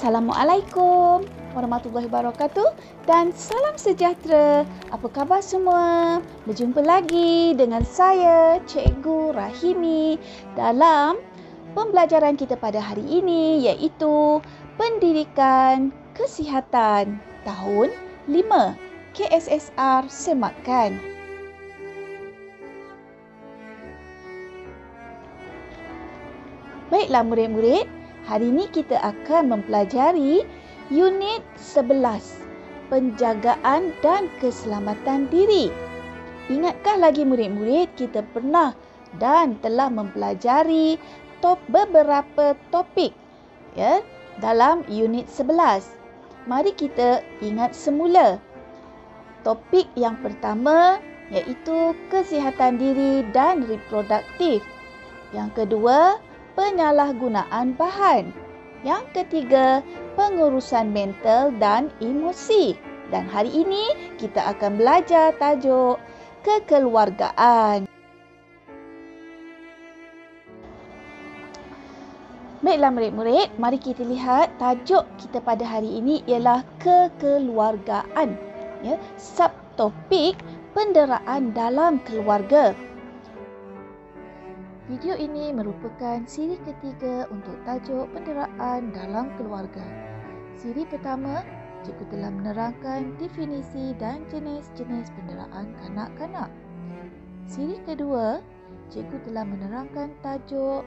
Assalamualaikum warahmatullahi wabarakatuh dan salam sejahtera. Apa khabar semua? Berjumpa lagi dengan saya, Cikgu Rahimi, dalam pembelajaran kita pada hari ini, iaitu Pendidikan Kesihatan tahun 5 KSSR Sematkan. Baiklah murid-murid, hari ini kita akan mempelajari unit 11, penjagaan dan keselamatan diri. Ingatkah lagi murid-murid, kita pernah dan telah mempelajari beberapa topik dalam unit 11. Mari kita ingat semula. Topik yang pertama iaitu kesihatan diri dan reproduktif. Yang kedua, penyalahgunaan bahan. Yang ketiga, pengurusan mental dan emosi. Dan hari ini kita akan belajar tajuk kekeluargaan. Baiklah murid-murid, mari kita lihat tajuk kita pada hari ini ialah kekeluargaan. Subtopik penderaan dalam keluarga. Video ini merupakan siri ketiga untuk tajuk penderaan dalam keluarga. Siri pertama, cikgu telah menerangkan definisi dan jenis-jenis penderaan kanak-kanak. Siri kedua, cikgu telah menerangkan tajuk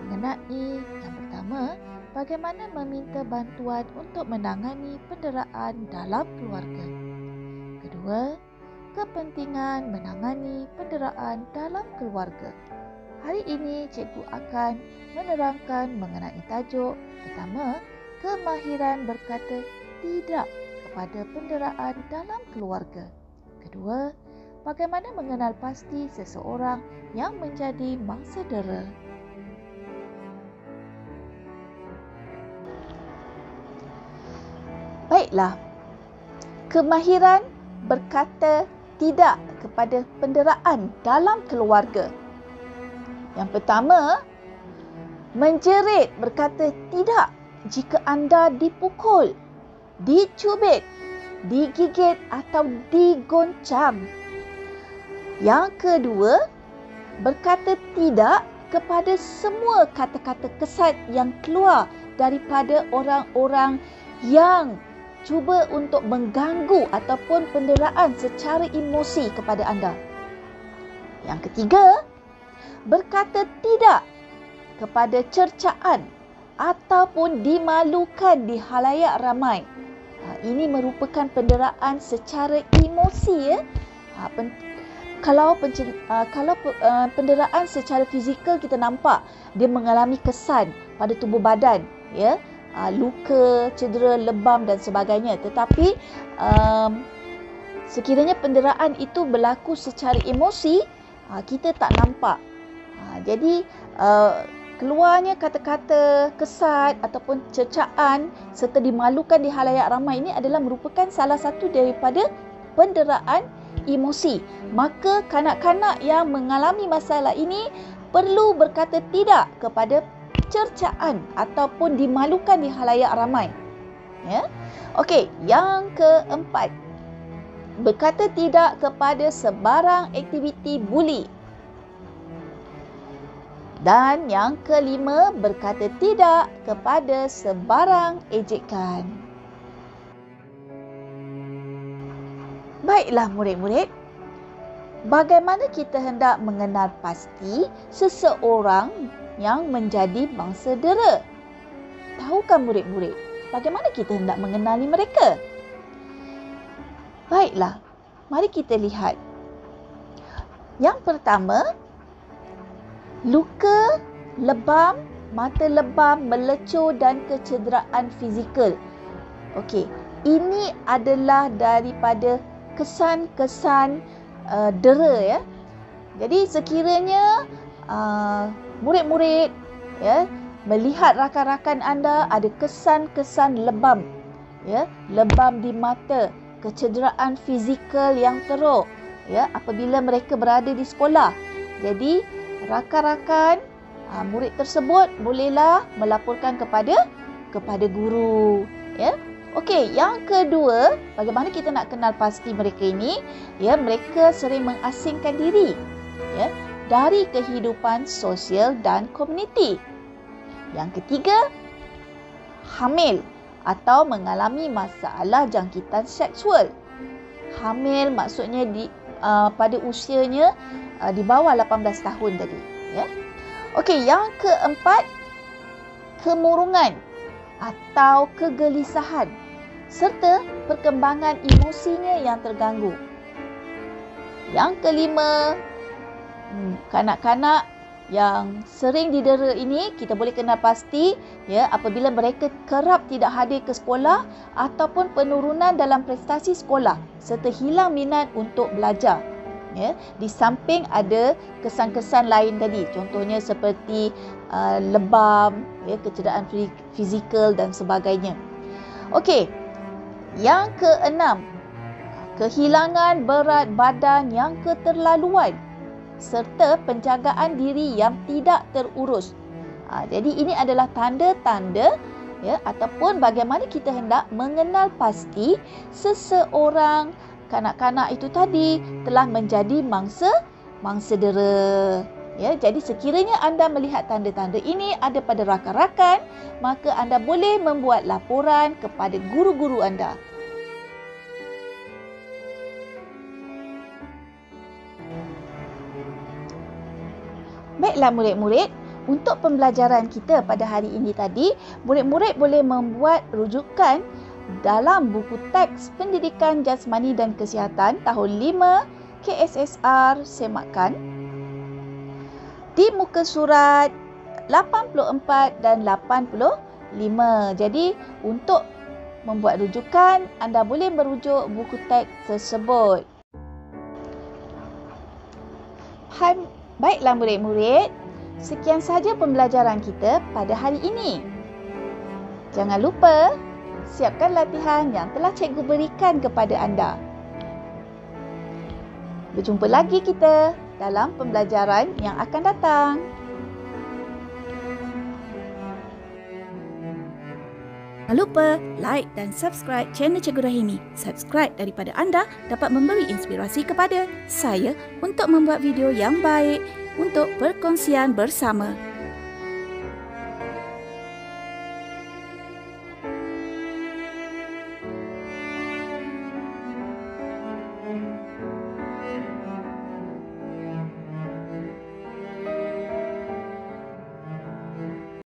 mengenai yang pertama, bagaimana meminta bantuan untuk menangani penderaan dalam keluarga. Kedua, kepentingan menangani penderaan dalam keluarga. Hari ini cikgu akan menerangkan mengenai tajuk pertama, kemahiran berkata tidak kepada penderaan dalam keluarga. Kedua, bagaimana mengenal pasti seseorang yang menjadi mangsa dera. Baiklah, kemahiran berkata tidak kepada penderaan dalam keluarga. Yang pertama, menjerit berkata tidak jika anda dipukul, dicubit, digigit atau digoncang. Yang kedua, berkata tidak kepada semua kata-kata kesat yang keluar daripada orang-orang yang cuba untuk mengganggu ataupun penderaan secara emosi kepada anda. Yang ketiga, berkata tidak kepada cercaan ataupun dimalukan di khalayak ramai. Ini merupakan penderaan secara emosi. Kalau penderaan secara fizikal kita nampak dia mengalami kesan pada tubuh badan, luka, cedera, lebam dan sebagainya. Tetapi sekiranya penderaan itu berlaku secara emosi, kita tak nampak. Jadi keluarnya kata-kata kesat ataupun cercaan serta dimalukan di khalayak ramai ini adalah merupakan salah satu daripada penderaan emosi. Maka kanak-kanak yang mengalami masalah ini perlu berkata tidak kepada cercaan ataupun dimalukan di khalayak ramai. Okey, yang keempat, berkata tidak kepada sebarang aktiviti buli. Dan yang kelima, berkata tidak kepada sebarang ejekan. Baiklah murid-murid, bagaimana kita hendak mengenal pasti seseorang yang menjadi mangsa dera? Tahukah murid-murid, bagaimana kita hendak mengenali mereka? Baiklah, mari kita lihat. Yang pertama, luka, lebam, mata lebam, melecur dan kecederaan fizikal. Okey, ini adalah daripada kesan-kesan dera. Jadi sekiranya murid-murid melihat rakan-rakan anda ada kesan-kesan lebam, lebam di mata, kecederaan fizikal yang teruk, apabila mereka berada di sekolah. Jadi rakan-rakan murid tersebut bolehlah melaporkan kepada kepada guru. Ya. Okey, yang kedua, bagaimana kita nak kenal pasti mereka ini? Ya, mereka sering mengasingkan diri, ya, dari kehidupan sosial dan komuniti. Yang ketiga, hamil atau mengalami masalah jangkitan seksual. Hamil maksudnya pada usianya di bawah 18 tahun tadi, ya. Okey, yang keempat, kemurungan atau kegelisahan serta perkembangan emosinya yang terganggu. Yang kelima, kanak-kanak yang sering didera ini kita boleh kenal pasti, ya, apabila mereka kerap tidak hadir ke sekolah ataupun penurunan dalam prestasi sekolah serta hilang minat untuk belajar. Ya, di samping ada kesan-kesan lain tadi, contohnya seperti lebam, ya, kecederaan fizikal dan sebagainya. Okey, yang keenam, kehilangan berat badan yang keterlaluan serta penjagaan diri yang tidak terurus. Jadi ini adalah tanda-tanda, ya, ataupun bagaimana kita hendak mengenal pasti seseorang, kanak-kanak itu tadi telah menjadi mangsa dera. Ya, jadi sekiranya anda melihat tanda-tanda ini ada pada rakan-rakan, maka anda boleh membuat laporan kepada guru-guru anda. Baiklah murid-murid, untuk pembelajaran kita pada hari ini tadi, murid-murid boleh membuat rujukan dalam buku teks Pendidikan Jasmani dan Kesihatan tahun 5 KSSR Semakan di muka surat 84 dan 85. Jadi untuk membuat rujukan, anda boleh merujuk buku teks tersebut. Baiklah murid-murid, sekian sahaja pembelajaran kita pada hari ini. Jangan lupa siapkan latihan yang telah cikgu berikan kepada anda. Berjumpa lagi kita dalam pembelajaran yang akan datang. Jangan lupa like dan subscribe channel Cikgu Rahimi. Subscribe daripada anda dapat memberi inspirasi kepada saya untuk membuat video yang baik untuk perkongsian bersama.